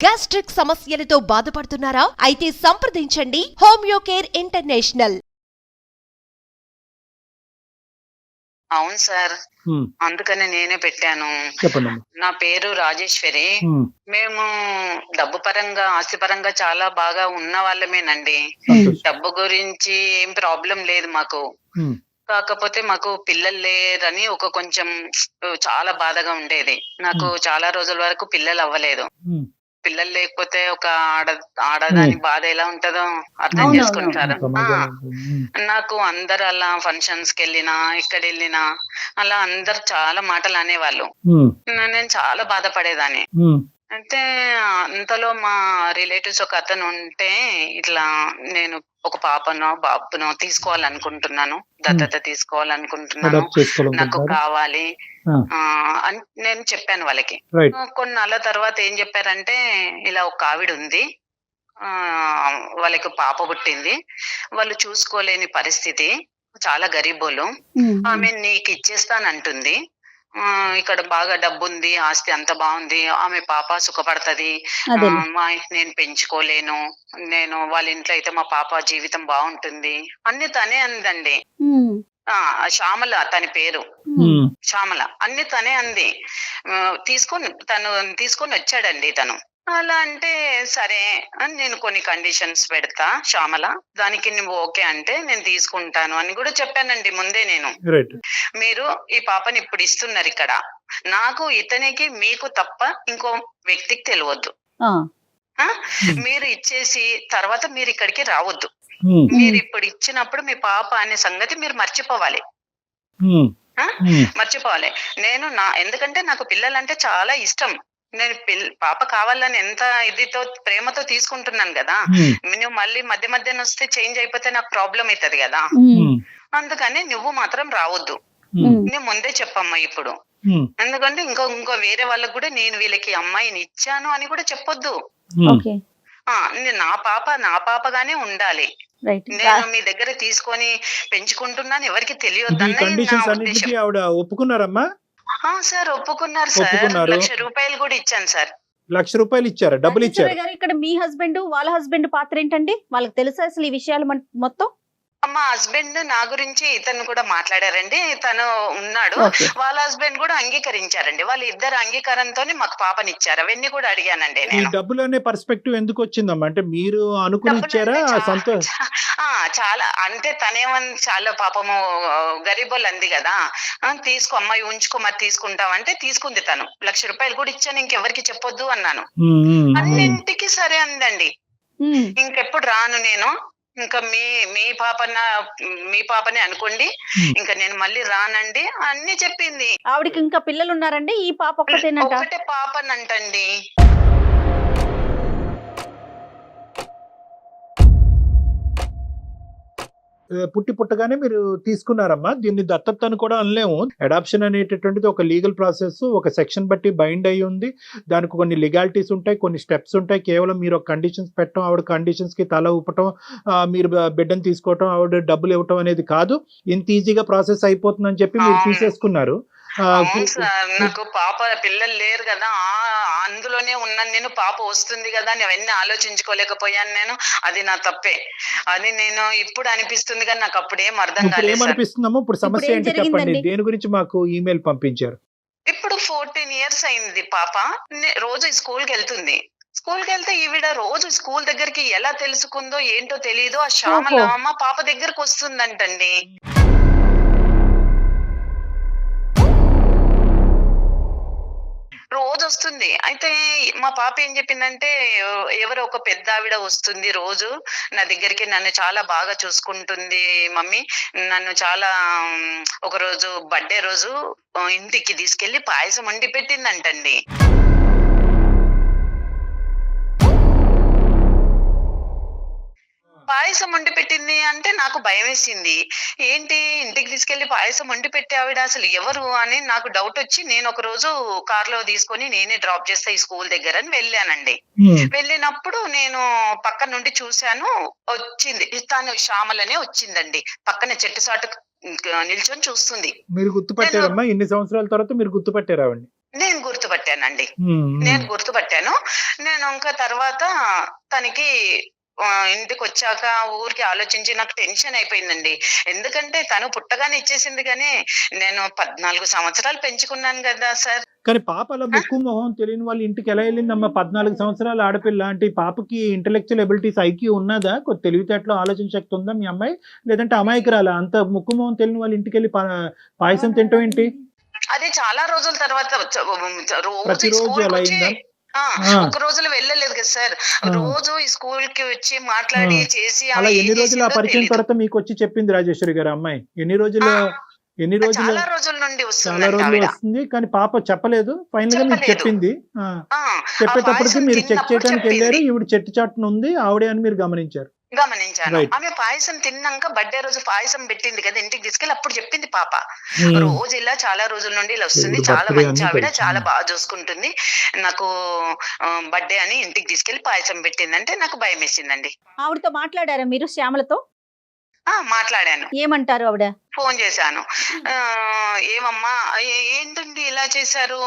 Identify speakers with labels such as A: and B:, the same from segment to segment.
A: Gastric సమస్యలతో బాధపడుతున్నారా? అయితే సంప్రదించండి హోమియో కేర్ ఇంటర్నేషనల్.
B: అవును సార్. అందుకనే నేనే పెట్టాను.
C: చెప్పండమ్మా.
B: నా పేరు రాజేశ్వరి.
C: హ్మ్.
B: మేము డబ్బు పరంగా, ఆస్తి పరంగా చాలా బాగా ఉన్న వాళ్ళమేనండి.
C: సంతోషం.
B: డబ్బు గురించి ఏం ప్రాబ్లం లేదు మాకు.
C: హ్మ్.
B: కాకపోతే మాకు పిల్లలు లేరని కొంచెం చాలా బాధగా ఉండేది. నాకు చాలా రోజుల వరకు పిల్లలు అవ్వలేదు.
C: హ్మ్.
B: పిల్లలు లేకపోతే ఒక ఆడదాని బాధ ఎలా ఉంటదో అర్థం
D: అవునవును.
B: చేసుకుంటారు.
C: సమాజానికి. హ్మ్.
B: నాకు అందరు అలా ఫంక్షన్స్ కెళ్ళినా, ఎక్కడెళ్ళినా అలా అందరు చాలా మాటలు అనేవాళ్ళు.
C: హ్మ్.
B: నేను చాలా బాధపడేదాన్ని.
C: హ్మ్.
B: అయితే అంతలో మా రిలేటివ్స్ ఒక అతను ఉంటే, ఇట్లా నేను ఒక పాపనో, బాబునో తీసుకోవాలనుకుంటున్నాను. దత్తత తీసుకోవాలనుకుంటున్నాను.
C: అడాప్ట్
B: నాకు
C: చేసుకోవాలనుకుంటున్నారు.
B: కావాలి
C: ఆ.
B: అని నేను చెప్పాను వాళ్ళకి.
C: రైట్.
B: కొన్నాళ్ళ తర్వాత ఏం చెప్పారంటే, ఇలా ఒక ఆవిడ ఉంది. వాళ్ళకి పాప పుట్టింది. వాళ్ళు చూసుకోలేని పరిస్థితి. చాలా గరీబోళ్ళు. ఆమె నీకు ఇచ్చేస్తానంటుంది. ఇక్కడ బాగా డబ్బుంది, ఆస్తి అంత బాగుంది. ఆమె పాప సుఖపడతది.
D: అదేలే.
B: నేను పెంచుకోలేను. వాళ్ళ ఇంట్లో అయితే మా పాప జీవితం బాగుంటుంది. అన్ని తనే అందండి.
D: ఉమ్.
B: శ్యామల తన పేరు.
C: హ్మ్.
B: శ్యామల అన్ని తనే అంది. తను తీసుకొని వచ్చాడండి తను. అలా అంటే సరే అని నేను కొన్ని కండిషన్స్ పెడతా శ్యామల, దానికి నువ్వు ఓకే అంటే నేను తీసుకుంటాను అని కూడా చెప్పానండి ముందే నేను.
C: రైట్.
B: మీరు ఈ పాపని ఇప్పుడు ఇస్తున్నారు ఇక్కడ, నాకు ఇతనికి మీకు తప్ప ఇంకో వ్యక్తికి తెలియద్దు.
D: ఆ.
B: మీరు ఇచ్చేసి తర్వాత మీరు ఇక్కడికి రావద్దు.
C: హ్మ్.
B: మీరు ఇప్పుడు ఇచ్చినప్పుడు మీ పాప అనే సంగతి మీరు మర్చిపోవాలి.
C: హ్మ్.
B: మర్చిపోవాలి. ఎందుకంటే నాకు పిల్లలంటే చాలా ఇష్టం. నేను పాప కావాలని ఎంత ఇదితో ప్రేమతో తీసుకుంటున్నాను కదా. నువ్వు మళ్ళీ మధ్య మధ్యన వస్తే చేంజ్ అయిపోతే నాకు ప్రాబ్లం అవుతుంది కదా.
C: హ్మ్.
B: అందుకని నువ్వు మాత్రం రావద్దు.
C: హ్మ్.
B: నేను ముందే చెప్పమ్మా ఇప్పుడు.
C: హ్మ్.
B: ఎందుకంటే ఇంకో వేరే వాళ్ళకు కూడా నేను వీళ్ళకి అమ్మాయిని ఇచ్చాను అని కూడా చెప్పొద్దు.
C: హ్మ్.
D: ఓకే.
B: నా పాపగానే ఉండాలి.
D: రైట్.
B: నేను మీ దగ్గర తీసుకొని పెంచుకుంటున్నాను, ఎవరికి
C: ఈ
B: తెలియొద్దని నా
C: కండిషన్స్
B: ఉద్దేశం.
C: అన్నిటికీ ఆవిడ ఒప్పుకున్నారమ్మా?
B: సార్ ఒప్పుకున్నారు సార్.
C: ఒప్పుకున్నారు.
B: ₹1,00,000 కూడా ఇచ్చాను సార్.
C: ₹1,00,000 ఇచ్చారా? డబ్బులు ఇచ్చారు.
D: గారు ఇక్కడ మీ హస్బెండ్ వాళ్ళ హస్బెండ్ పాత్ర ఏంటండి? వాళ్ళకి తెలుసా అసలు ఈ విషయాలు మొత్తం?
B: మా హస్బెండ్ నా గురించి ఇతను కూడా మాట్లాడారండి. తను ఉన్నాడు.
D: ఓకే.
B: వాళ్ళ హస్బెండ్ కూడా అంగీకరించారండి. వాళ్ళ ఇద్దరు అంగీకారంతోనే మాకు పాపనిచ్చారు. అవన్నీ కూడా అడిగానండి
C: ఈ
B: నేను.
C: డబ్బులు అనే పర్స్పెక్టివ్ ఎందుకు వచ్చిందమ్మా? అంటే మీరు అనుకుని ఇచ్చారా?
B: డబ్బులంటే చాలా అంటే తనేమని చాలా పాపము గరీబోళ్ళు అంది కదా. తీసుకో అమ్మాయి, ఉంచుకో, మరి తీసుకుంటావంటే తీసుకుంది తను. ₹1,00,000 కూడా ఇచ్చాను, ఇంకెవరికి చెప్పొద్దు అన్నాను.
C: హ్మ్. హ్మ్. హ్మ్.
B: అన్నింటికి సరే అందండి. ఇంకెప్పుడు రాను నేను. ఇంకా మీ పాపనే అనుకోండి. ఇంకా నేను మళ్ళీ రానండి అన్ని చెప్పింది.
D: ఆవిడకి ఇంకా పిల్లలు ఉన్నారండి? ఈ పాప ఒక్కతేనంట?
B: ఒకటే పాపనంటండి.
C: పుట్టగానే మీరు తీసుకున్నారమ్మా. దీన్ని దత్తత అని కూడా అనలేము. అడాప్షన్ అనేటటువంటిది ఒక లీగల్ ప్రాసెస్. ఒక సెక్షన్ బట్టి బైండ్ అయ్యి ఉంది. దానికి కొన్ని లీగాలిటీస్ ఉంటాయి, కొన్ని స్టెప్స్ ఉంటాయి. కేవలం మీరు ఒక కండిషన్స్ పెట్టడం, ఆవిడ కండిషన్స్ కి తల ఊపటం, మీరు బిడ్డను తీసుకోవటం, ఆవిడ డబ్బులు ఇవ్వటం అనేది కాదు. ఇంత ఈజీగా ప్రాసెస్ అయిపోతుందని చెప్పి మీరు తీసేసుకున్నారు.
B: అవును సార్. నాకు పిల్లలు లేరు కదా. అందులోనే ఉన్నాను నేను. పాప వస్తుంది కదా అని అవన్నీ ఆలోచించుకోలేకపోయాను నేను. అది నా తప్పే. అది నేను ఇప్పుడు అనిపిస్తుంది కానీ నాకు అప్పుడేం అర్థం
C: ఇప్పుడు
B: కాలేదు సార్.
C: ఏమనిపిస్తుందమ్మా? ఇప్పుడు సమస్య ఏంటి చెప్పండి. దేని గురించి మాకు ఈమెయిల్ పంపించారు?
B: ఇప్పుడు 14 years అయింది పాప. రోజు స్కూల్కి వెళ్తుంది. స్కూల్కి వెళ్తే ఈవిడ రోజు స్కూల్ దగ్గరికి ఎలా తెలుసుకుందో ఏంటో తెలియదు. ఆ శ్యామల మా పాప దగ్గరకు వస్తుందంటండి. రోజు వస్తుంది. అయితే మా పాప ఏం చెప్పిందంటే, ఎవరో ఒక పెద్ద ఆవిడ వస్తుంది రోజు నా దగ్గరికి, నన్ను చాలా బాగా చూసుకుంటుంది మమ్మీ. నన్ను చాలా ఒక రోజు బర్త్డే రోజు ఇంటికి తీసుకెళ్లి పాయసం వండి పెట్టిందంటండి. పాయసం వండి పెట్టింది అంటే నాకు భయం వేసింది. ఏంటి ఇంటికి తీసుకెళ్లి పాయసం వండి పెట్టే ఆవిడ అసలు ఎవరు అని నాకు డౌట్ వచ్చి, నేను ఒక రోజు కార్లో తీసుకొని నేనే డ్రాప్ చేస్తా ఈ స్కూల్ దగ్గర అని వెళ్ళానండి. వెళ్ళినప్పుడు నేను పక్క నుండి చూశాను. వచ్చింది తను, శ్యామలనే వచ్చిందండి. పక్కన చెట్టు చాటు నిల్చొని చూస్తుంది.
C: మీరు గుర్తుపట్టారమ్మా? ఇన్ని సంవత్సరాల తర్వాత మీరు గుర్తుపట్టారు ఆవిడ్ని?
B: నేను గుర్తుపట్టానండి.
C: ఉమ్,
B: నేను గుర్తుపట్టాను. నేను ఇంకా తర్వాత తనకి ఇంటికొచ్చాక ఊరికే ఆలోచించి నాకు టెన్షన్ అయిపోయిందండి. ఎందుకంటే తను పుట్టగానే ఇచ్చేసింది గానీ, నేను 14 సంవత్సరాలు పెంచుకున్నాను గదా సార్.
C: కానీ పాప అలా ముక్కు మొహం తెలియని వాళ్ళ ఇంటికి ఎలా వెళ్ళిందమ్మా? 14 సంవత్సరాల ఆడపిల్ల అంటే ఈ పాపకి ఇంటెలెక్చువల్ ఎబిలిటీస్ ఐక్యూ ఉన్నదా? కొద్ది తెలివితేటలు ఆలోచన శక్తి ఉందా మీ అమ్మాయి? లేదంటే అమాయకురాలా? అంత ముక్కు మొహం తెలియని వాళ్ళ ఇంటికి వెళ్ళి పాయసం తింటాం ఏంటి?
B: అది చాలా రోజుల తర్వాత రోజు ఈ
C: ప్రతిరోజు
B: స్కూల్‌కొచ్చి
C: అలా అయిందా?
B: ఆ!
C: ఆ,
B: ఒక్క రోజులో వెళ్ళలేదు కదా సార్.
C: ఆ,
B: రోజు ఈ స్కూల్‌కి వచ్చి మాట్లాడి
C: ఆ.
B: చేసి
C: అలా
B: ఆమె ఏం
C: ఎన్ని రోజులు ఆ
B: చేసిందో
C: పరిచయం
B: తెలీదు.
C: తర్వాత మీకు వచ్చి చెప్పింది రాజేశ్వరి గారు అమ్మాయి? ఎన్ని రోజులు
B: ఆ!
C: ఎన్ని రోజులు
B: చాలా రోజుల నుండి
C: చాలా
B: వస్తుందంట
C: రోజులు
B: ఆవిడ.
C: వస్తుంది కానీ పాప చెప్పలేదు. ఫైనల్ గా మీకు
B: చెప్పలేదు.
C: చెప్పింది. ఆ,
B: ఆ! ఆ
C: చెప్పేటప్పటికి
B: పాయసం
C: మీరు చెక్
B: తిన్నప్పుడు
C: చేయడానికి వెళ్ళారు.
B: చెప్పింది.
C: ఈవిడ చెట్టు చాటున ఉంది ఆవిడే అని మీరు గమనించారు.
B: గమనించాను.
C: రైట్.
B: ఆమె పాయసం తిన్నాక బర్త్‌డే రోజు పాయసం పెట్టింది కదా! ఇంటికి తీసుకెళ్ళి అప్పుడు చెప్పింది పాప.
C: ఉమ్.
B: రోజు ఇలా చాలా రోజుల నుండి ఇలా వస్తుంది.
C: దేవుడు
B: చాలా
C: బర్త్డే
B: మంచి
C: అన్ని
B: ఆవిడ.
C: తెలుసు.
B: చాలా బాగా చూసుకుంటుంది. నాకు బర్త్‌డే అని ఇంటికి తీసుకెళ్ళి పాయసం పెట్టిందంటే నాకు భయమేసిందండి.
D: ఆవిడతో మాట్లాడారా మీరు, శ్యామలతో?
B: మాట్లాడాను.
D: ఏమంటారు ఆవిడ?
B: ఫోన్ చేశాను. ఏమమ్మా ఏంటండి ఇలా చేశారు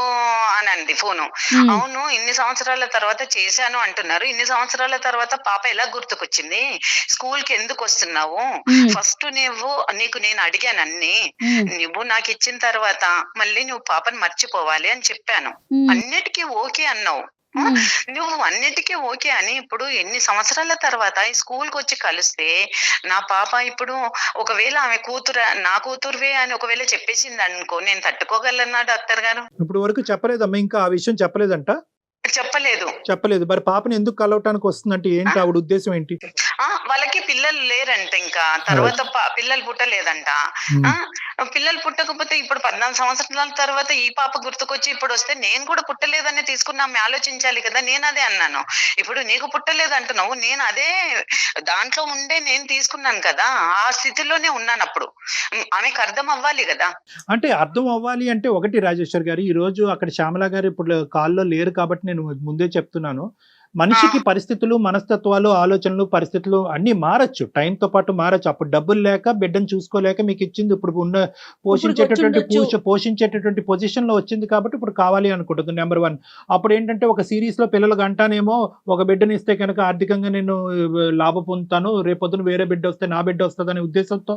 B: అని అంది ఫోను.
D: ఉమ్,
B: అవును ఇన్ని సంవత్సరాల తర్వాత చేశాను అంటున్నారు. ఇన్ని సంవత్సరాల తర్వాత పాప ఎలా గుర్తుకొచ్చింది? స్కూల్‌కి ఎందుకు వస్తున్నావు?
D: ఉమ్,
B: ఫస్ట్ నీకు నేను అడిగాను అన్నీ.
D: ఉమ్,
B: నువ్వు నాకు ఇచ్చిన తర్వాత మళ్ళీ నువ్వు పాపని మర్చిపోవాలి అని చెప్పాను.
D: ఉమ్,
B: అన్నిటికీ ఓకే అన్నావు. ఆ?
D: ఉమ్.
B: నువ్వు అన్నిటికీ ఓకే అని ఇప్పుడు ఎన్ని సంవత్సరాల తర్వాత ఈ స్కూల్‌కి వచ్చి కలిస్తే నా పాప ఇప్పుడు ఒకవేళ ఆమె నా కూతురువే అని ఒకవేళ చెప్పేసింది అనుకో, నేను తట్టుకోగలనా డాక్టర్ గారు?
C: ఇప్పుడు వరకు చెప్పలేదమ్మా, ఇంకా ఆ విషయం చెప్పలేదంట?
B: చెప్పలేదు.
C: చెప్పలేదు. మరి పాపని ఎందుకు కలవటానికి వస్తుందంటే ఏంటి ఆవిడ ఉద్దేశం ఏంటి?
B: వాళ్ళకి పిల్లలు లేరంట. ఇంకా తర్వాత పిల్లలు పుట్టలేదంట.
C: ఉమ్.
B: పిల్లలు పుట్టకపోతే ఇప్పుడు 14 సంవత్సరాల తర్వాత ఈ పాప గుర్తుకొచ్చి ఇప్పుడు వస్తే నేను కూడా పుట్టలేదని తీసుకుని ఆమె ఆలోచించాలి కదా. నేను అదే అన్నాను. ఇప్పుడు నీకు పుట్టలేదు అంటున్నావు, నేను అదే దాంట్లో ఉండే నేను తీసుకున్నాను కదా. ఆ స్థితిలోనే ఉన్నాను అప్పుడు. ఆమెకు అర్థం అవ్వాలి కదా.
C: అంటే అర్థం అవ్వాలి అంటే ఒకటి రాజేశ్వర్ గారు, ఈ రోజు అక్కడ శ్యామల గారు ఇప్పుడు కాల్లో లేరు కాబట్టి నేను ముందే చెప్తున్నాను. మనిషికి పరిస్థితులు, మనస్తత్వాలు, ఆలోచనలు, పరిస్థితులు అన్ని మారచ్చు. టైంతో పాటు మారచ్చు. అప్పుడు డబ్బులు లేక బిడ్డను చూసుకోలేక మీకు ఇచ్చింది. ఇప్పుడు ఉన్న పోషించేటటువంటి పొజిషన్ లో వచ్చింది కాబట్టి ఇప్పుడు కావాలి అనుకుంటుంది. నెంబర్ 1. అప్పుడు ఏంటంటే ఒక సిరీస్ లో పిల్లలు గంటానేమో ఒక బిడ్డని ఇస్తే కనుక ఆర్థికంగా నేను లాభ పొందుతాను, రేపొద్దున వేరే బిడ్డ వస్తే నా బిడ్డ వస్తుంది అనే ఉద్దేశంతో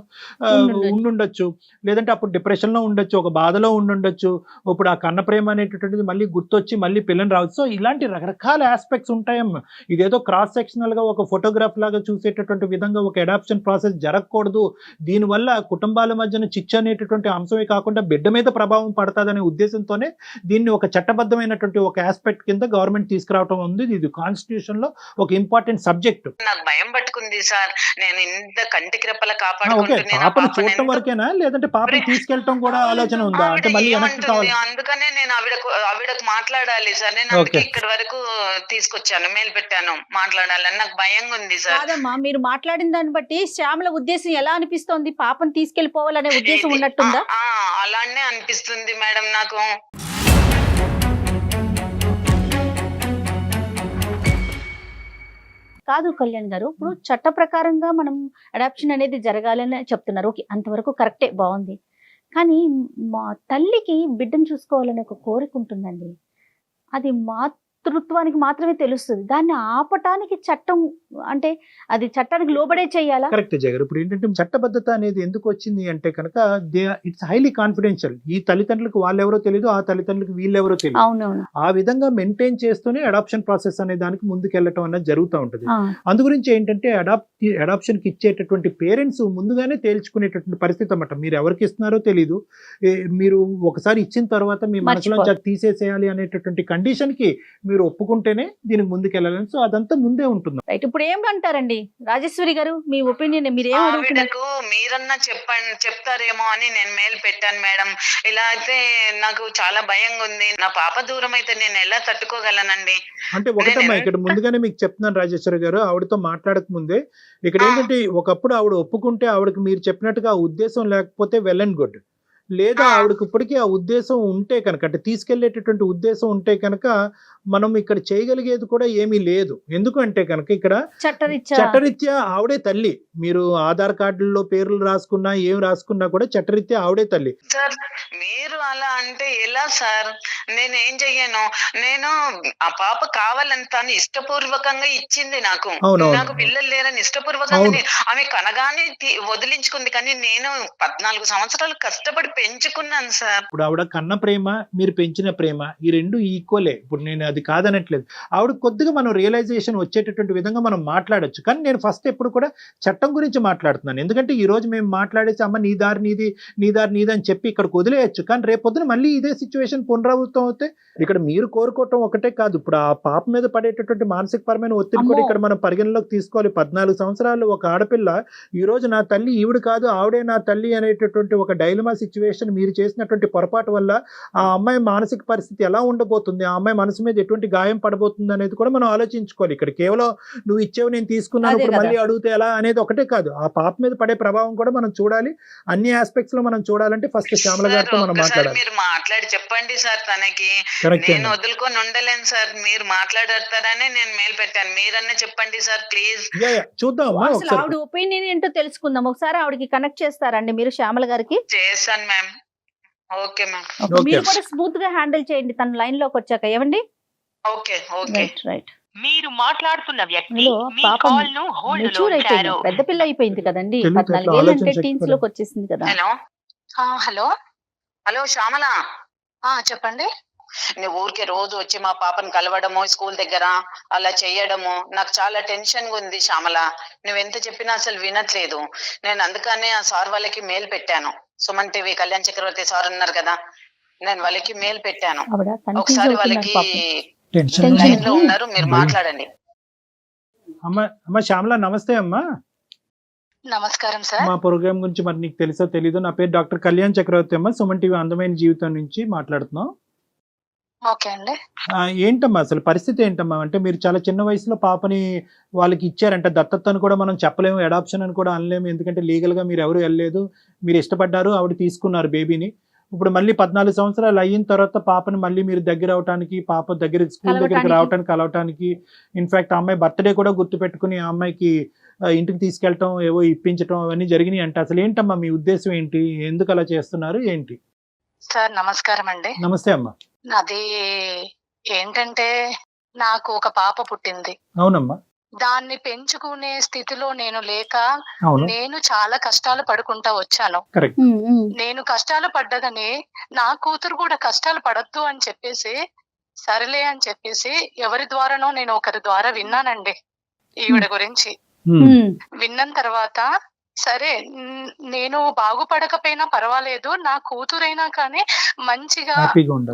C: ఉండుండొచ్చు. లేదంటే అప్పుడు డిప్రెషన్ లో ఉండొచ్చు, ఒక బాధలో ఉండుండొచ్చు. ఇప్పుడు ఆ కన్న ప్రేమ అనేటటువంటిది మళ్ళీ గుర్తొచ్చి మళ్ళీ పిల్లని రావచ్చు. సో ఇలాంటి రకరకాల ఆస్పెక్ట్స్ ఉంటాయమ్మా. ఇదేదో క్రాస్ సెక్షనల్ గా ఒక ఫోటోగ్రాఫ్ లాగా చూసేటటువంటి విధంగా ఒక అడాప్షన్ ప్రాసెస్ జరగకూడదు. దీనివల్ల కుటుంబాల మధ్యన చిచ్చు అనేటటువంటి అంశమే కాకుండా బిడ్డ మీద ప్రభావం పడతాదనే ఉద్దేశంతోనే దీన్ని ఒక చట్టబద్ధమైనటువంటి ఒక ఆస్పెక్ట్ కింద గవర్నమెంట్ తీసుకురావటం ఉంది. ఇది కాన్స్టిట్యూషన్ లో ఒక ఇంపార్టెంట్ సబ్జెక్ట్.
B: నాకు భయం పట్టుకుంది సార్. నేను ఇంత కంటికి రెప్పల
C: ఓకే,
B: కాపాడుకుంటున్నాను.
C: పాపను చూడటం వరకేనా లేదంటే పాపని తీసుకెళ్ళటం కూడా ఆలోచన ఉందా? అంటే మళ్ళీ వెనక్కి కావాలి.
B: అందుకనే నేను ఆవిడకు మాట్లాడాలి సార్. నేను అందుకే ఇక్కడ వరకు తీసుకొచ్చాను, మెయిల్ పెట్టాను మాట్లాడాలని. నాకు భయంగా ఉంది సార్.
D: కాదమ్మా, మీరు మాట్లాడిన దాన్ని బట్టి శ్యామల ఉద్దేశం ఎలా అనిపిస్తోంది? పాపను తీసుకెళ్లిపోవాలనే ఉద్దేశం ఉన్నట్టుందా?
B: అలానే అనిపిస్తుంది మేడం నాకు.
D: కాదు కళ్యాణ్ గారు, ఇప్పుడు చట్ట ప్రకారంగా మనం అడాప్షన్ అనేది జరగాలని చెప్తున్నారు. ఓకే, అంతవరకు కరెక్టే, బాగుంది. కానీ మా తల్లికి బిడ్డను చూసుకోవాలనే ఒక కోరిక ఉంటుందండి. అది మాతృత్వానికి మాత్రమే తెలుస్తుంది. దాన్ని ఆపటానికి చట్టం అంటే అది చట్టానికి లోబడే చేయాలా?
C: కరెక్ట్ జగర్. ఇప్పుడు ఏంటంటే చట్టబద్ధత అనేది ఎందుకు వచ్చింది అంటే కనుక ఇట్స్ హైలీ కాన్ఫిడెన్షియల్. ఈ తల్లిదండ్రులకు వాళ్ళెవరో తెలియదు, ఆ తల్లిదండ్రులకు వీళ్ళెవరో తెలియదు.
D: అవునవును.
C: ఆ విధంగా మెయింటైన్ చేస్తూనే అడాప్షన్ ప్రాసెస్ అనే దానికి ముందుకెళ్ళటం అనేది జరుగుతూ ఉంటుంది. అందు గురించి ఏంటంటే అడాప్షన్ కి ఇచ్చేటటువంటి పేరెంట్స్ ముందుగానే తేల్చుకునేటటువంటి పరిస్థితి అన్నమాట. మీరు ఎవరికి ఇస్తున్నారో తెలీదు. మీరు ఒకసారి ఇచ్చిన తర్వాత మీ మనసులో తీసేసేయాలి అనేటటువంటి కండిషన్ కి మీరు ఒప్పుకుంటేనే దీనికి ముందుకెళ్ళాలని. సో అదంతా ముందే ఉంటుంది.
D: రైట్. ఇప్పుడు ఏమంటారండి రాజేశ్వరి గారు, మీ ఒపీనియన్ మీరు ఏం అడుగుతున్నారు?
B: మీరన్నా చెప్తారేమో అని నేను మెయిల్ పెట్టాను మేడం. ఇలా అయితే నాకు చాలా భయంగా ఉంది. నా పాప దూరం అయితే నేను ఎలా తట్టుకోగలనండి?
C: అంటే ఒకటమ్మా, ఇక్కడ ముందుగానే మీకు చెప్తున్నాను రాజేశ్వరి గారు, ఆవిడతో మాట్లాడక ముందే ఇక్కడ ఏంటంటే ఒకప్పుడు ఆవిడ ఒప్పుకుంటే ఆవిడకి మీరు చెప్పినట్టుగా ఉద్దేశం లేకపోతే వెల్ అండ్ గుడ్. లేదా
B: ఆ.
C: ఆవిడకి ఇప్పటికీ ఆ ఉద్దేశం ఉంటే కనుక, అంటే తీసుకెళ్లేటటువంటి ఉద్దేశం ఉంటే కనుక మనం ఇక్కడ చేయగలిగేది కూడా ఏమీ లేదు. ఎందుకంటే కనుక ఇక్కడ చట్టరీత్యా ఆవిడే తల్లి. మీరు ఆధార్ కార్డుల్లో పేర్లు రాసుకున్నా ఏం రాసుకున్నా కూడా చట్టరీత్యా ఆవిడే తల్లి.
B: సార్ మీరు అలా అంటే ఎలా సార్? నేను ఏం చెయ్యను? నేను ఆ పాప కావాలని తను ఇష్టపూర్వకంగా ఇచ్చింది నాకు.
C: అవునవును.
B: నాకు పిల్లలు లేరని ఇష్టపూర్వకంగా
C: అవును.
B: ఆమె కనగానే వదిలించుకుంది. కానీ నేను 14 సంవత్సరాలు కష్టపడి పెంచుకున్నాను సార్.
C: ఇప్పుడు ఆవిడ కన్న ప్రేమ, మీరు పెంచిన ప్రేమ, ఈ రెండు ఈక్వలే. ఇప్పుడు నేను అది కాదనట్లేదు. ఆవిడ కొద్దిగా మనం రియలైజేషన్ వచ్చేటటువంటి విధంగా మనం మాట్లాడొచ్చు. కానీ నేను ఫస్ట్ ఎప్పుడు కూడా చట్టం గురించి మాట్లాడుతున్నాను. ఎందుకంటే ఈ రోజు మేము మాట్లాడేసి అమ్మ నీ దారి నీది, నీ దారి నీది అని చెప్పి ఇక్కడికి వదిలేయచ్చు. కానీ రేపొద్దున మళ్ళీ ఇదే సిచ్యువేషన్ పునరావృతం అవుతే ఇక్కడ మీరు కోరుకోవటం ఒకటే కాదు, ఇప్పుడు ఆ పాప మీద పడేటటువంటి మానసికపరమైన ఒత్తిడి కూడా ఇక్కడ మనం పరిగణలోకి తీసుకోవాలి. 14 సంవత్సరాలు ఒక ఆడపిల్ల ఈ రోజు నా తల్లి ఈవిడ కాదు ఆవిడే నా తల్లి అనేటటువంటి ఒక డైలమా సిచ్యువేషన్, మీరు చేసినటువంటి పొరపాటు వల్ల ఆ అమ్మాయి మానసిక పరిస్థితి ఎలా ఉండబోతుంది, ఆ అమ్మాయి మనసు మీద ఎటువంటి గాయం పడబోతుంది అనేది కూడా మనం ఆలోచించుకోవాలి. ఇక్కడ కేవలం నువ్వు ఇచ్చేవి నేను తీసుకున్నాను ఇప్పుడు మళ్ళీ అడిగితే ఎలా అనేది ఒకటే కాదు, ఆ పాప మీద పడే ప్రభావం కూడా మనం చూడాలి. అన్ని ఆస్పెక్ట్స్ లో మనం చూడాలంటే ఫస్ట్ శ్యామల గారితో మనం మాట్లాడాలి.
B: మీరు మాట్లాడి చెప్పండి సార్ తనకి.
C: కరెక్ట్.
B: నేను వదులుకొని ఉండలేను సార్. మీరు మాట్లాడతారనే నేను మెయిల్ పెట్టాను. మీరన్నా చెప్పండి సార్ ప్లీజ్.
C: చూద్దాం
D: అసలు ఆవిడ ఒపీనియన్ ఏంటో తెలుసుకుందాం. ఒకసారి ఆవిడకి కనెక్ట్ చేస్తారండి మీరు శ్యామల గారికి?
B: చేస్తాను మ్యామ్. Okay ma'am.
D: మీరు కూడా స్మూత్ గా హ్యాండిల్ చేయండి తన లైన్ లోకి వచ్చాక. ఏమండి?
B: Okay okay.
D: రైట్.
E: మీరు మాట్లాడుతున్న వ్యక్తి
D: ఇందులో
E: మీ
D: పాపం
E: కాల్ ను హోల్డ్ లో
D: మెచ్యూర్ అయిపోయింది,
E: ఉంచారు.
D: పెద్ద పిల్ల అయిపోయింది కదండి.
C: తెలివి
D: 14
C: తక్కువ
D: ఏళ్ళు అంటే
C: ఆలోచించకపోవడం.
D: టీన్స్ లోకి వచ్చేసింది కదా.
B: హలో
E: హలో
B: హలో శ్యామల,
E: చెప్పండి.
B: నువ్వు ఊరికే రోజు వచ్చి మా పాపను కలవడము స్కూల్ దగ్గర అలా చేయడము నాకు చాలా టెన్షన్ గా ఉంది శ్యామల. నువ్వెంత చెప్పినా అసలు వినట్లేదు. నేను అందుకనే ఆ సార్ వాళ్ళకి మెయిల్ పెట్టాను. సుమన్ టీవీ కళ్యాణ్ చక్రవర్తి సార్ ఉన్నారు కదా, నేను వాళ్ళకి మెయిల్ పెట్టాను.
D: ఆవిడ కన్ఫ్యూజ్
B: ఒకసారి
D: అవుతున్నారు
B: వాళ్ళకి
D: పాపం.
C: టెన్షన్
B: లైన్ లో ఉన్నారు, మీరు మాట్లాడండి.
C: అమ్మ శ్యామల నమస్తే అమ్మా.
E: నమస్కారం సార్.
C: మా ప్రోగ్రామ్ గురించి మరి నీకు తెలుసో తెలీదు, నా పేరు డాక్టర్ కళ్యాణ్ చక్రవర్తి అమ్మ, సుమన్ టీవీ అందమైన జీవితం నుంచి మాట్లాడుతున్నాం.
E: ఓకే అండి.
C: ఏంటమ్మా అసలు పరిస్థితి ఏంటమ్మా? అంటే మీరు చాలా చిన్న వయసులో పాపని వాళ్ళకి ఇచ్చారంటే దత్తత అని కూడా మనం చెప్పలేము, అడాప్షన్ అని కూడా అనలేము. ఎందుకంటే లీగల్ గా మీరు ఎవరు వెళ్ళలేదు, మీరు ఇష్టపడ్డారు, ఆవిడ తీసుకున్నారు బేబీని. ఇప్పుడు మళ్ళీ 14 సంవత్సరాలు అయిన తర్వాత పాపని మళ్ళీ మీరు దగ్గర అవటానికి, పాప దగ్గర స్కూల్ దగ్గరికి రావటానికి, కలవటానికి, ఇన్ఫాక్ట్ ఆ అమ్మాయి బర్త్డే కూడా గుర్తు పెట్టుకుని ఆ అమ్మాయికి ఇంటికి తీసుకెళ్ళటం, ఏవో ఇప్పించటం అవన్నీ జరిగినాయి అంటే అసలు ఏంటమ్మా మీ ఉద్దేశం ఏంటి? ఎందుకు అలా చేస్తున్నారు ఏంటి?
E: సార్ నమస్కారం అండి.
C: నమస్తే అమ్మా.
E: అది ఏంటంటే నాకు ఒక పాప పుట్టింది.
C: అవునమ్మా.
E: దాన్ని పెంచుకునే స్థితిలో నేను లేక
C: అవును.
E: నేను చాలా కష్టాలు పడుకుంటా వచ్చాను.
C: కరెక్ట్.
E: నేను కష్టాలు పడ్డదని నా కూతురు కూడా కష్టాలు పడద్దు అని చెప్పేసి సరేలే అని చెప్పేసి ఎవరి ద్వారానో నేను ఒకరి ద్వారా విన్నానండి ఈవిడ గురించి. విన్న తర్వాత సరే నేను బాగుపడకపోయినా పర్వాలేదు, నా కూతురైనా కానీ మంచిగా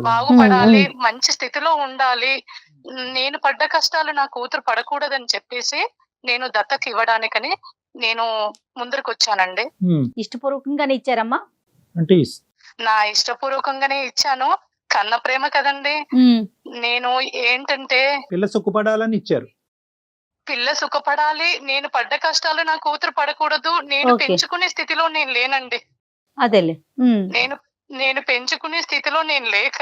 E: బాగుపడాలి, మంచి స్థితిలో ఉండాలి, నేను పడ్డ కష్టాలు నా కూతురు పడకూడదని చెప్పేసి నేను దత్తత ఇవ్వడానికని నేను ముందరకు వచ్చానండి.
D: ఇష్టపూర్వకంగానే ఇచ్చారమ్మా?
C: అంటే
E: నా ఇష్టపూర్వకంగానే ఇచ్చాను. కన్న ప్రేమ కదండి. నేను ఏంటంటే
C: పిల్ల సుఖపడాలని ఇచ్చారు.
E: పిల్ల సుఖపడాలి, నేను పడ్డ కష్టాలు నా కూతురు పడకూడదు, నేను పెంచుకునే స్థితిలో నేను లేనండి.
D: అదేలే.
E: నేను పెంచుకునే స్థితిలో నేను లేక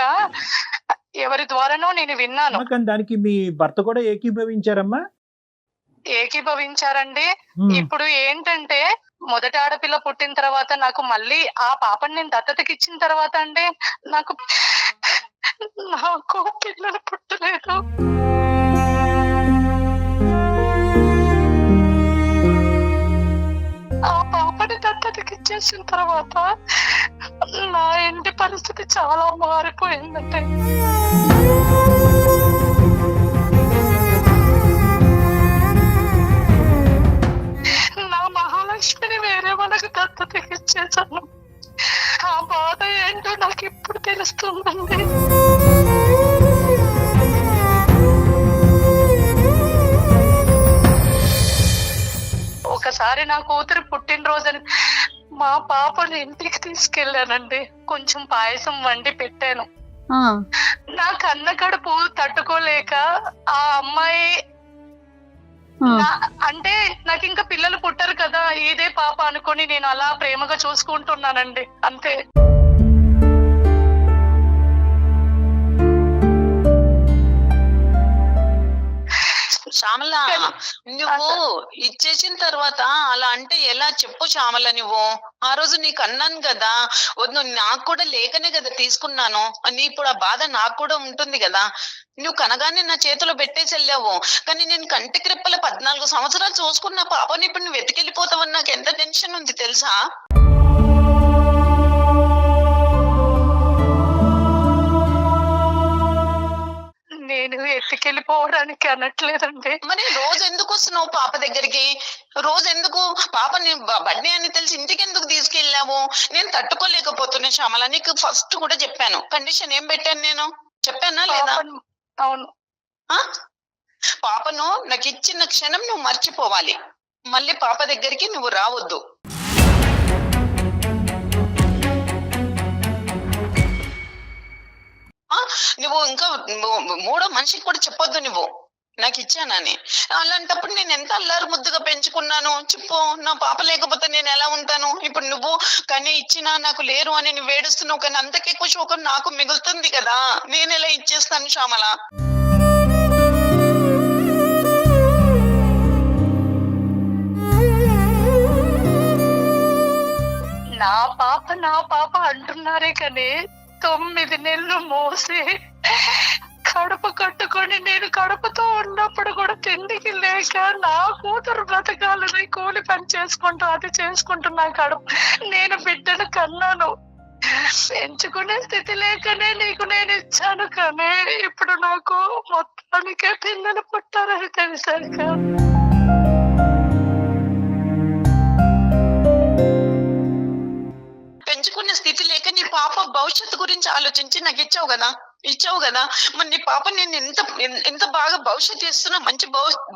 E: ఎవరి ద్వారానో నేను విన్నాను.
C: దానికి మీ భర్త కూడా ఏకీభవించారమ్మా?
E: ఏకీభవించారండి. ఇప్పుడు ఏంటంటే మొదటి ఆడపిల్ల పుట్టిన తర్వాత నాకు మళ్ళీ ఆ పాపని నేను దత్తతకి ఇచ్చిన తర్వాత అండి నాకు పిల్లలు పుట్టలేదు. ఆ పాపని దత్తతకి ఇచ్చేసిన తర్వాత నా ఇంటి పరిస్థితి చాలా మారిపోయిందంటే నా మహాలక్ష్మిని వేరే వాళ్ళకి దత్తతకి ఇచ్చేసాను. ఆ బాధ ఏంటో నాకు ఇప్పుడు తెలుస్తుందండి. ఒకసారి నా కూతురు పుట్టినరోజు మా పాపని ఇంటికి తీసుకెళ్ళానండి. కొంచెం పాయసం వండి పెట్టాను. నా కన్న కడుపు తట్టుకోలేక ఆ అమ్మాయి అంటే నాకు ఇంకా పిల్లలు పుట్టరు కదా, ఇదే పాప అనుకొని నేను అలా ప్రేమగా చూసుకుంటున్నానండి అంతే.
B: శ్యామల నువ్వు ఇచ్చేసిన తర్వాత అలా అంటే ఎలా చెప్పు శ్యామల. నువ్వు ఆ రోజు నీకు అన్నాను కదా, వద్దు నాకు కూడా లేకనే కదా తీసుకున్నాను అని. ఇప్పుడు ఆ బాధ నాకు కూడా ఉంటుంది కదా. నువ్వు కనగానే నా చేతిలో పెట్టేసి వెళ్ళావు, కానీ నేను కంటికి రెప్పల 14 సంవత్సరాలు చూసుకున్న పాపని ఇప్పుడు నువ్వు వెతికెళ్ళిపోతావని నాకు ఎంత టెన్షన్ ఉంది తెలుసా.
E: నేను ఎత్తుకెళ్ళిపోవడానికి అనట్లేదండి.
B: మరి రోజు ఎందుకు వస్తున్నావు పాప దగ్గరికి? రోజు ఎందుకు పాపని బర్త్డే అని తెలిసి ఇంటికి ఎందుకు తీసుకెళ్ళావు? నేను తట్టుకోలేకపోతున్నా శ్యామల. నీకు ఫస్ట్ కూడా చెప్పాను, కండిషన్ ఏం పెట్టాను నేను, చెప్పానా లేదా?
E: అవును.
B: పాపను నాకు ఇచ్చిన క్షణం నువ్వు మర్చిపోవాలి, మళ్ళీ పాప దగ్గరికి నువ్వు రావద్దు. నువ్వు ఇంకా మూడో మనిషికి కూడా చెప్పొద్దు నువ్వు నాకు ఇచ్చానని. అలాంటప్పుడు నేను ఎంత అల్లారు ముద్దుగా పెంచుకున్నాను చెప్పు. నా పాప లేకపోతే నేను ఎలా ఉంటాను? ఇప్పుడు నువ్వు కానీ ఇచ్చినా నాకు లేరు అని నువ్వు ఏడుస్తున్నావు, కానీ అంతకెక్కువ శోకం నాకు మిగులుతుంది కదా. నేను ఎలా ఇచ్చేస్తాను శ్యామల?
E: నా పాప అంటున్నారే కానీ 9 నెలలు మోసి కడుపు కట్టుకొని నేను కడుపుతో ఉన్నప్పుడు కూడా తిండికి లేక నా కూతురు బ్రతకాలని కూలి పని చేసుకుంటూ అది చేసుకుంటున్నా కడుపు. నేను బిడ్డను కన్నాను, పెంచుకునే స్థితి లేకనే నీకు నేను ఇచ్చాను, కానీ ఇప్పుడు నాకు మొత్తానికే పిల్లలు పుట్టారని తెలిసాక
B: పెంచుకునే స్థితి లేక నీ పాప భవిష్యత్తు గురించి ఆలోచించి నాకు ఇచ్చావు కదా. మరి నీ పాప నేను ఎంత బాగా భవిష్యత్తు ఇస్తున్నా, మంచి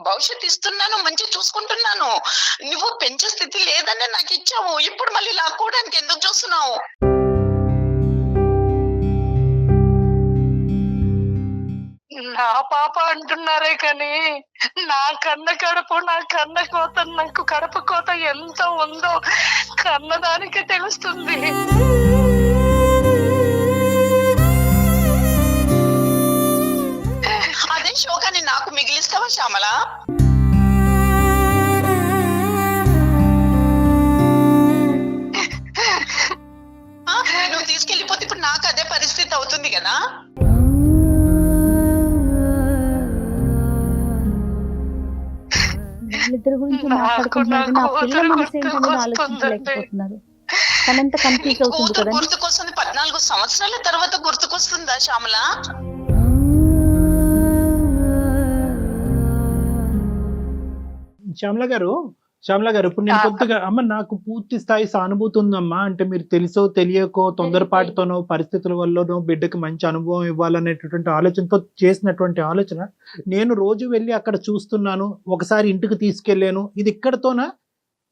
B: భవిష్యత్తు ఇస్తున్నాను, మంచి చూసుకుంటున్నాను. నువ్వు పెంచే స్థితి లేదని నాకు ఇచ్చావు, ఇప్పుడు మళ్ళీ లాక్కోవడానికి ఎందుకు చూస్తున్నావు?
E: నా పాప అంటున్నారే కానీ నా కన్న కడుపు, నా కన్న కోత, నాకు కడుపు కోత ఎంత ఉందో కన్నదానికి తెలుస్తుంది.
B: అదే శోకాన్ని నాకు మిగిలిస్తావా శ్యామల? నువ్వు తీసుకెళ్ళిపోతే ఇప్పుడు నాకు అదే పరిస్థితి అవుతుంది కదా.
D: వాళ్ళిద్దరి గురించి మాట్లాడుకుంటున్నారు, నా పిల్ల మనసు ఏంటనేది ఆలోచించలేకపోతున్నారు. తనంత కన్ఫ్యూజ్ అవుతుంది కదా.
B: గుర్తుకొస్తుంది 14 సంవత్సరాల తర్వాత గుర్తుకొస్తుందా శ్యామల?
C: శ్యామల గారు ఇప్పుడు నేను కొద్దిగా అమ్మ నాకు పూర్తి స్థాయి సానుభూతి ఉందమ్మా. అంటే మీరు తెలుసో తెలియకో తొందరపాటుతోనో పరిస్థితుల వల్లనో బిడ్డకి మంచి అనుభవం ఇవ్వాలనేటటువంటి ఆలోచనతో చేసినటువంటి ఆలోచన. నేను రోజు వెళ్ళి అక్కడ చూస్తున్నాను, ఒకసారి ఇంటికి తీసుకెళ్ళాను, ఇది ఇక్కడతోనా?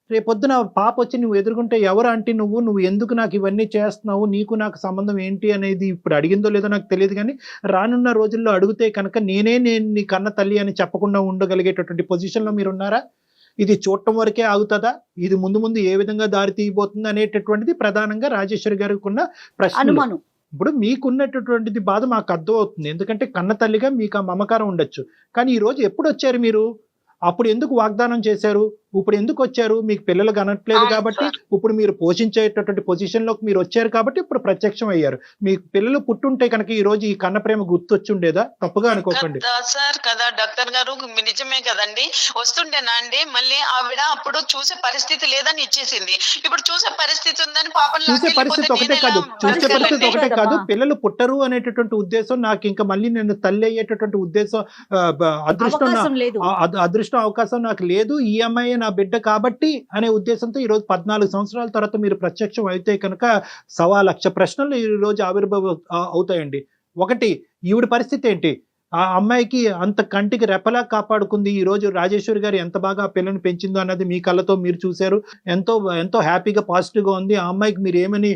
C: రేపొద్దున పాప వచ్చి నువ్వు ఎదుర్కొంటే ఎవరు ఆంటీ నువ్వు ఎందుకు నాకు ఇవన్నీ చేస్తున్నావు, నీకు నాకు సంబంధం ఏంటి అనేది ఇప్పుడు అడిగిందో లేదో నాకు తెలియదు, కానీ రానున్న రోజుల్లో అడిగితే కనుక నేను నీ కన్న తల్లి అని చెప్పకుండా ఉండగలిగేటటువంటి పొజిషన్లో మీరు ఉన్నారా? ఇది చూడటం వరకే ఆగుతుందా? ఇది ముందు ఏ విధంగా దారి తీయబోతుంది అనేటటువంటిది ప్రధానంగా రాజేశ్వరి గారికి ఉన్న ప్రశ్న. ఇప్పుడు మీకున్నటువంటిది బాధ మాకు అర్థం అవుతుంది, ఎందుకంటే కన్న తల్లిగా మీకు ఆ మమకారం ఉండొచ్చు. కానీ ఈ రోజు ఎప్పుడు వచ్చారు మీరు? అప్పుడు ఎందుకు వాగ్దానం చేశారు? ఇప్పుడు ఎందుకు వచ్చారు? మీకు పిల్లలు కనట్లేదు కాబట్టి ఇప్పుడు మీరు పోషించేటటువంటి పొజిషన్లోకి మీరు వచ్చారు కాబట్టి ఇప్పుడు ప్రత్యక్షం అయ్యారు. మీకు పిల్లలు పుట్టుంటే కనుక ఈ రోజు ఈ కన్న ప్రేమ గుర్తొచ్చి ఉండేదా? తప్పుగా అనుకోకండి
B: సార్ కదా డాక్టర్ గారు, నిజమే కదండి. వస్తుండేనా అండి? మళ్ళీ ఆవిడ అప్పుడు చూసే పరిస్థితి లేదని ఇచ్చేసింది, ఇప్పుడు చూసే పరిస్థితి ఉందని పాపం
C: చూసే పరిస్థితి ఒకటే కాదు పిల్లలు పుట్టరు అనేటటువంటి ఉద్దేశం నాకు ఇంకా మళ్ళీ నేను తల్లి అయ్యేటటువంటి ఉద్దేశం అదృష్టం అవకాశం నాకు లేదు. ఈ అమ్మాయి నా బిడ్డ కాబట్టి అనే ఉద్దేశంతో ఈ రోజు 14 సంవత్సరాల తర్వాత మీరు ప్రత్యక్షం అయితే కనుక 1,00,000 ప్రశ్నలు ఈ రోజు ఆవిర్భావం అవుతాయండి. ఒకటి, ఈవిడ పరిస్థితి ఏంటి? ఆ అమ్మాయికి అంత కంటికి రెప్పలా కాపాడుకుంది. ఈ రోజు రాజేశ్వరి గారు ఎంత బాగా ఆ పిల్లని పెంచిందో అన్నది మీ కళ్ళతో మీరు చూశారు. ఎంతో హ్యాపీగా పాజిటివ్గా ఉంది. ఆ అమ్మాయికి మీరు ఏమని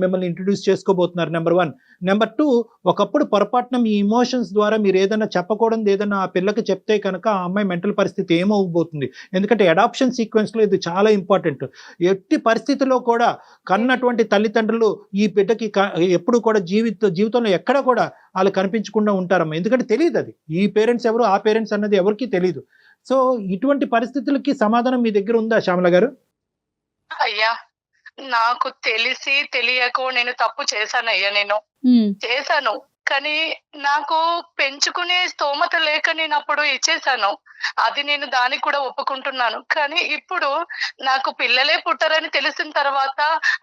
C: మిమ్మల్ని ఇంట్రడ్యూస్ చేసుకోబోతున్నారు? నెంబర్ 1. నెంబర్ 2, ఒకప్పుడు పొరపాటున మీ ఇమోషన్స్ ద్వారా మీరు ఏదైనా చెప్పకూడదు ఏదైనా ఆ పిల్లకి చెప్తే కనుక ఆ అమ్మాయి మెంటల్ పరిస్థితి ఏమవబోతుంది? ఎందుకంటే అడాప్షన్ సీక్వెన్స్లో ఇది చాలా ఇంపార్టెంట్. ఎట్టి పరిస్థితిలో కూడా కన్నటువంటి తల్లిదండ్రులు ఈ బిడ్డకి ఎప్పుడు కూడా జీవితంలో ఎక్కడ కూడా వాళ్ళు కనిపించకుండా ఉంటారమ్మా. ఎందుకంటే తెలియదు అది ఈ పేరెంట్స్ ఎవరు ఆ పేరెంట్స్ అన్నది ఎవరికి తెలియదు. సో ఇటువంటి పరిస్థితులకి సమాధానం మీ దగ్గర ఉందా శ్యామల గారు?
E: అయ్యా, నాకు తెలిసి తెలియకో నేను తప్పు చేశానయ్యా. నేను చేశాను, కానీ నాకు పెంచుకునే స్తోమత లేక నేను అప్పుడు ఇచ్చేసాను. అది నేను దానికి కూడా ఒప్పుకుంటున్నాను. కానీ ఇప్పుడు నాకు పిల్లలే పుట్టరని తెలిసిన తర్వాత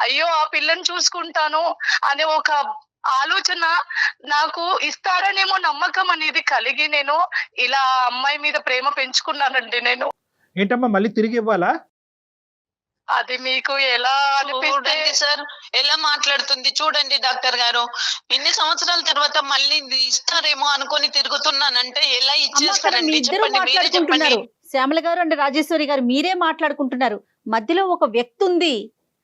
E: అయ్యో ఆ పిల్లని చూసుకుంటాను అనే ఒక ఆలోచన నాకు ఇస్తాడనేమో నమ్మకం అనేది కలిగి నేను ఇలా ఆ అమ్మాయి మీద ప్రేమ పెంచుకున్నానండి. నేను
C: ఏంటమ్మా మళ్ళీ తిరిగి ఇవ్వాలా?
E: అది మీకు ఎలా అనిపిస్తే
B: చూడండి సార్ ఎలా మాట్లాడుతుంది చూడండి డాక్టర్ గారు. ఇన్ని సంవత్సరాల తర్వాత మళ్ళీ ఇది ఇస్తారేమో అనుకొని తిరుగుతున్నానంటే ఎలా
D: మీ
B: ఇచ్చేస్తారండి?
D: ఇద్దరు
B: చెప్పండి, మీరే చెప్పండి.
D: మాట్లాడుకుంటున్నారు, శ్యామల గారు అండ్ రాజేశ్వరి గారు మీరే మాట్లాడుకుంటున్నారు. మధ్యలో ఒక వ్యక్తి ఉంది,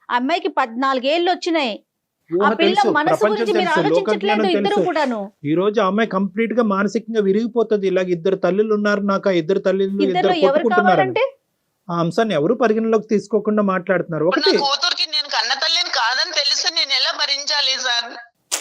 D: ఆ అమ్మాయికి 14 ఏళ్ళు వచ్చినాయి. ఆ
C: ఊహ
D: పిల్ల
C: తెలుసు,
D: మనసు
C: ప్రపంచం
D: గురించి మీరు
C: తెలుసు,
D: ఆలోచించట్లేదు
C: లోకజ్ఞానం
D: ఇద్దరు
C: తెలుసు.
D: కూడాను.
C: ఈ రోజు ఆ అమ్మాయి కంప్లీట్ గా మానసికంగా విరిగిపోతుంది. ఇలాగ ఇద్దరు తల్లులు ఉన్నారు, నాకు ఆ ఇద్దరు తల్లులు
D: ఇద్దరు
C: ఇద్దరు
D: ఎవరు
C: కొట్టుకుంటున్నారు.
D: కావాలంటే
C: ఆ అంశాన్ని ఎవరు పరిగణలోకి తీసుకోకుండా మాట్లాడుతున్నారు.
B: ఇప్పుడు
C: ఒకటి
B: నా కూతురికి నేను కన్న తల్లిని కాదని తెలిసి నేను ఎలా భరించాలి సార్?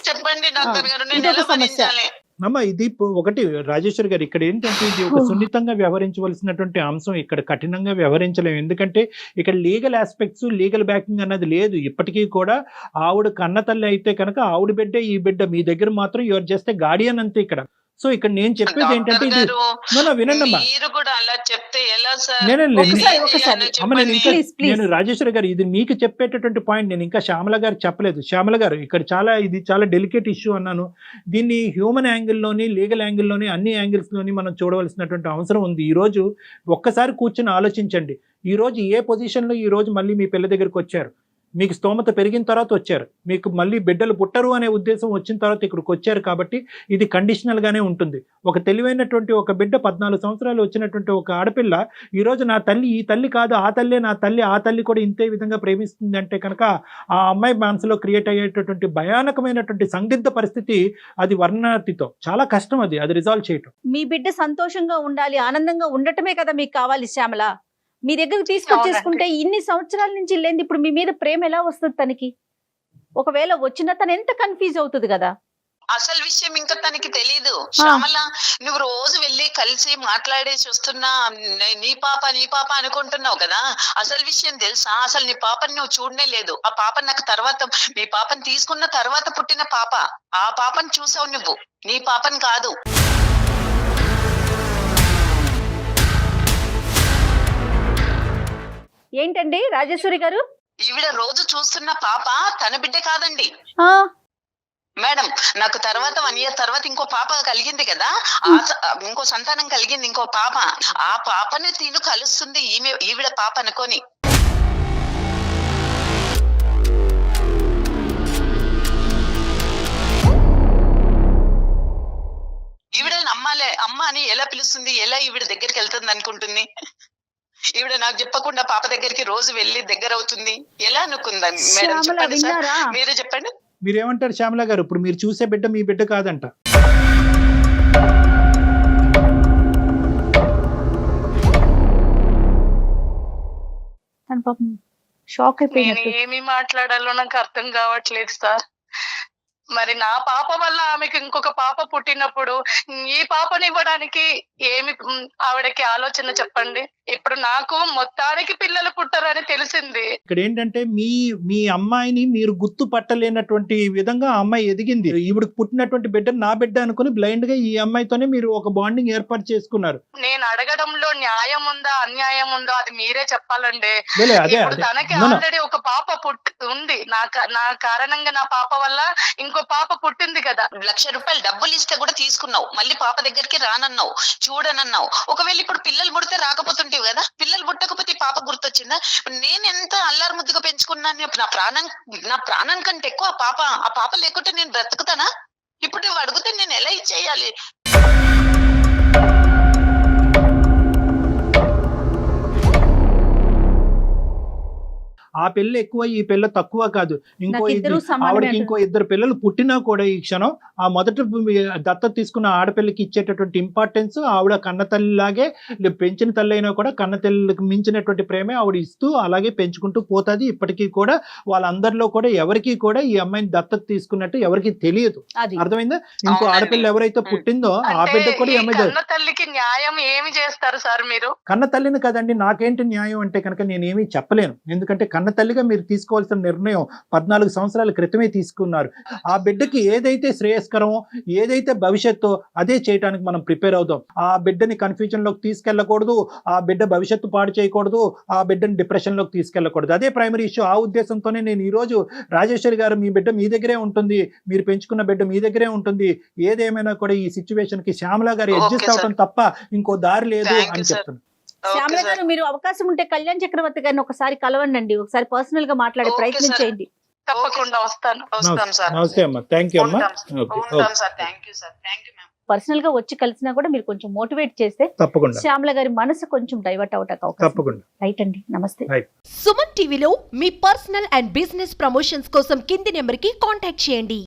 B: చెప్పండి డాక్టర్ గారు, నేను
D: ఇదొక
B: ఎలా
D: సమస్య.
B: భరించాలి?
C: అమ్మ ఇది ఒకటి రాజేశ్వరి గారు, ఇక్కడ ఏంటంటే ఇది ఒక సున్నితంగా వ్యవహరించవలసినటువంటి అంశం. ఇక్కడ కఠినంగా వ్యవహరించలేము, ఎందుకంటే ఇక్కడ లీగల్ ఆస్పెక్ట్స్, లీగల్ బ్యాకింగ్ అన్నది లేదు. ఇప్పటికీ కూడా ఆవిడ కన్న తల్లి అయితే కనుక ఆవిడ బిడ్డే ఈ బిడ్డ, మీ దగ్గర మాత్రం యువర్ జస్ట్ గార్డియన్ అంతే ఇక్కడ. సో ఇక్కడ నేను చెప్పేది ఏంటంటే ఇది వినండమ్మా,
B: మీరు కూడా అలా చెప్తే ఎలా సార్?
C: నేను రాజేశ్వరి గారు ఇది మీకు చెప్పేటటువంటి పాయింట్. నేను ఇంకా శ్యామల గారు చెప్పలేదు. శ్యామల గారు ఇక్కడ ఇది చాలా డెలికేట్ ఇష్యూ అన్నాను. దీన్ని హ్యూమన్ యాంగిల్లోని, లీగల్ యాంగిల్లోని, అన్ని యాంగిల్స్లోని మనం చూడవలసినటువంటి అవసరం ఉంది. ఈ రోజు ఒక్కసారి కూర్చొని ఆలోచించండి. ఈ రోజు ఏ పొజిషన్లో ఈ రోజు మళ్ళీ మీ పిల్ల దగ్గరికి వచ్చారు, మీకు స్తోమత పెరిగిన తర్వాత వచ్చారు, మీకు మళ్ళీ బిడ్డలు పుట్టరు అనే ఉద్దేశం వచ్చిన తర్వాత ఇక్కడికి వచ్చారు. కాబట్టి ఇది కండిషనల్ గానే ఉంటుంది. ఒక తెలివైనటువంటి ఒక బిడ్డ 14 సంవత్సరాలు వచ్చినటువంటి ఒక ఆడపిల్ల ఈ రోజు నా తల్లి ఈ తల్లి కాదు, ఆ తల్లే నా తల్లి, ఆ తల్లి కూడా ఇంతే విధంగా ప్రేమిస్తుంది అంటే కనుక ఆ అమ్మాయి మనసులో క్రియేట్ అయ్యేటటువంటి భయానకమైనటువంటి సందిగ్ధ పరిస్థితి అది వర్ణనాతీతో చాలా కష్టం అది రిజాల్వ్ చేయటం.
D: మీ బిడ్డ సంతోషంగా ఉండాలి, ఆనందంగా ఉండటమే కదా మీకు కావాలి శ్యామల. మీ దగ్గరకు తీసుకొచ్చేసుకుంటే ఇన్ని సంవత్సరాల నుంచి లేని ఇప్పుడు మీ మీద ప్రేమ ఎలా వస్తుంది తనకి? ఒకవేళ వచ్చినా తను ఎంత కన్ఫ్యూజ్ అవుతుంది కదా.
B: అసలు విషయం ఇంకా తనకి తెలీదు. శ్యామల, నువ్వు రోజు వెళ్ళి కలిసి మాట్లాడేసి వస్తున్నా, నీ పాప అనుకుంటున్నావు కదా. అసలు విషయం తెలుసా? అసలు నీ పాపని నువ్వు చూడనే లేదు. ఆ పాప నాకు తర్వాత, మీ పాపని తీసుకున్న తర్వాత పుట్టిన పాప. ఆ పాపని చూసావు నువ్వు, నీ పాపని కాదు.
D: ఏంటండి రాజేశ్వరి గారు?
B: ఈవిడ రోజు చూస్తున్న పాప తన బిడ్డ కాదండి మేడం. నాకు తర్వాత 1 year తర్వాత ఇంకో పాప కలిగింది కదా, ఇంకో సంతానం కలిగింది, ఇంకో పాప. ఆ పాపని తిను కలుస్తుంది ఈవిడ పాప అనుకోని. ఈవిడ నమ్మాలే, అమ్మ అని ఎలా పిలుస్తుంది, ఎలా ఈవిడ దగ్గరికి వెళ్తుంది అనుకుంటుంది? ఈవిడ నాకు చెప్పకుండా పాప దగ్గరికి రోజు వెళ్ళి దగ్గర అవుతుంది ఎలా అనుకుందని? మేడం చెప్పండి సార్, మీరే చెప్పండి.
C: మీరేమంటారు శ్యామల గారు? ఇప్పుడు మీరు చూసే బిడ్డ మీ బిడ్డ కాదంట.
D: షాక్ అయిపోయినట్టు.
E: నేను ఏమి మాట్లాడాలో నాకు అర్థం కావట్లేదు సార్. మరి నా పాప వల్ల ఆమెకు ఇంకొక పాప పుట్టినప్పుడు ఈ పాపని ఇవ్వడానికి ఏమి ఆవిడకి ఆలోచన చెప్పండి. ఇప్పుడు నాకు మొత్తానికి పిల్లలు పుట్టరని తెలిసింది.
C: ఇక్కడ ఏంటంటే మీ అమ్మాయిని మీరు గుర్తు పట్టలేనటువంటి విధంగా ఆ అమ్మాయి ఎదిగింది. ఈవిడకి పుట్టినటువంటి బిడ్డ నా బిడ్డ అనుకుని బ్లైండ్ గా ఈ అమ్మాయితోనే మీరు ఒక బాండింగ్ ఏర్పాటు చేసుకున్నారు.
E: నేను అడగడంలో న్యాయం ఉందా అన్యాయం ఉందో అది మీరే చెప్పాలండి. ఇప్పుడు తనకి ఆల్రెడీ ఒక పాప ఉంది, నా కారణంగా నా పాప వల్ల ఇంకో పాప పుట్టింది కదా.
B: 1,00,000 రూపాయలు డబ్బులు ఇస్తే కూడా తీసుకున్నావు, మళ్ళీ పాప దగ్గరికి రానన్నావు, చూడనన్నావు. ఒకవేళ ఇప్పుడు పిల్లలు పుడితే రాకపోతుంటేవి కదా, పిల్లలు పుట్టకపోతే పాప గుర్తొచ్చిందా? నేను ఎంత అల్లారు ముద్దుగా పెంచుకున్నాను, నా ప్రాణం కంటే ఎక్కువ ఆ పాప లేకుంటే నేను బ్రతుకుతానా? ఇప్పుడు నువ్వు అడిగితే నేను ఎలా ఇచ్చేయాలి?
C: ఆ పిల్ల ఎక్కువ ఈ పిల్ల తక్కువ కాదు. ఇంకో
D: నాకు ఇద్దరూ సమానమే
C: ఆవిడకి ఇంకో 2 పిల్లలు పుట్టినా కూడా ఈ క్షణం ఆ మొదట దత్తత తీసుకున్న ఆడపిల్లకి ఇచ్చేటటువంటి ఇంపార్టెన్స్ ఆవిడ కన్న తల్లిలాగే పెంచిన తల్లి అయినా కూడా కన్న తల్లికి మించినటువంటి ప్రేమే ఆవిడ ఇస్తూ అలాగే పెంచుకుంటూ పోతుంది. ఇప్పటికీ కూడా వాళ్ళందరిలో కూడా ఎవరికి కూడా ఈ అమ్మాయిని దత్తత తీసుకున్నట్టు ఎవరికి తెలియదు.
D: అది
C: అర్థమైందా? ఇంకో
B: అవునండి.
C: ఆడపిల్ల ఎవరైతే పుట్టిందో ఆ
E: అంటే
C: బిడ్డ కూడా
E: ఈ
C: ఈ అమ్మాయి
E: కన్న తల్లికి న్యాయం ఏమి చేస్తారు సార్ మీరు?
C: కన్న తల్లిని కదండి, నాకేంటి న్యాయం అంటే కనుక నేనేమీ చెప్పలేను. ఎందుకంటే కన్న తల్లిగా మీరు తీసుకోవాల్సిన నిర్ణయం 14 సంవత్సరాల క్రితమే తీసుకున్నారు. ఆ బిడ్డకి ఏదైతే శ్రేయస్కరమో ఏదైతే భవిష్యత్తు అదే చేయడానికి మనం ప్రిపేర్ అవుదాం. ఆ బిడ్డని కన్ఫ్యూజన్ లోకి తీసుకెళ్ళకూడదు, ఆ బిడ్డ భవిష్యత్తు పాడు చేయకూడదు, ఆ బిడ్డని డిప్రెషన్ లోకి తీసుకెళ్ళకూడదు. అదే ప్రైమరీ ఇష్యూ. ఆ ఉద్దేశంతోనే నేను ఈ రోజు రాజేశ్వరి గారు మీ బిడ్డ మీ దగ్గరే ఉంటుంది, మీరు పెంచుకున్న బిడ్డ మీ దగ్గరే ఉంటుంది, ఏదేమైనా కూడా ఈ సిచ్యువేషన్ కి శ్యామల గారు అడ్జస్ట్
B: Okay,
C: అవడం తప్ప ఇంకో దారి లేదు
B: Thank
C: అని
B: you, sir.
C: చెప్తున్నాను.
D: Shyamala
B: okay sir.
D: గారు, మీరు అవకాశం ఉంటే కళ్యాణ్ చక్రవర్తి గారిని ఒకసారి కలవండి, ఒకసారి పర్సనల్ గా మాట్లాడే
B: Okay,
D: ప్రయత్నం
B: sir.
D: చేయండి.
E: తప్పకుండా వస్తాను.
B: వస్తాం సార్.
C: నమస్తే అమ్మా, థ్యాంక్ యూ అమ్మా.
B: ఉంటాం sir. Thank you sir. Thank you ma'am.
D: Personal గా వచ్చి కలిసినా కూడా మీరు కొంచెం మోటివేట్ చేస్తే
C: తప్పకుండా
D: శ్యామల గారి మనసు కొంచెం డైవర్ట్ అవటానికి అవకాశం.
C: తప్పకుండా.
D: రైట్ అండి, నమస్తే.
A: సుమన్ టీవీలో మీ పర్సనల్ అండ్ బిజినెస్ ప్రమోషన్స్ కోసం కింది నెంబర్కి కాంటాక్ట్ చేయండి.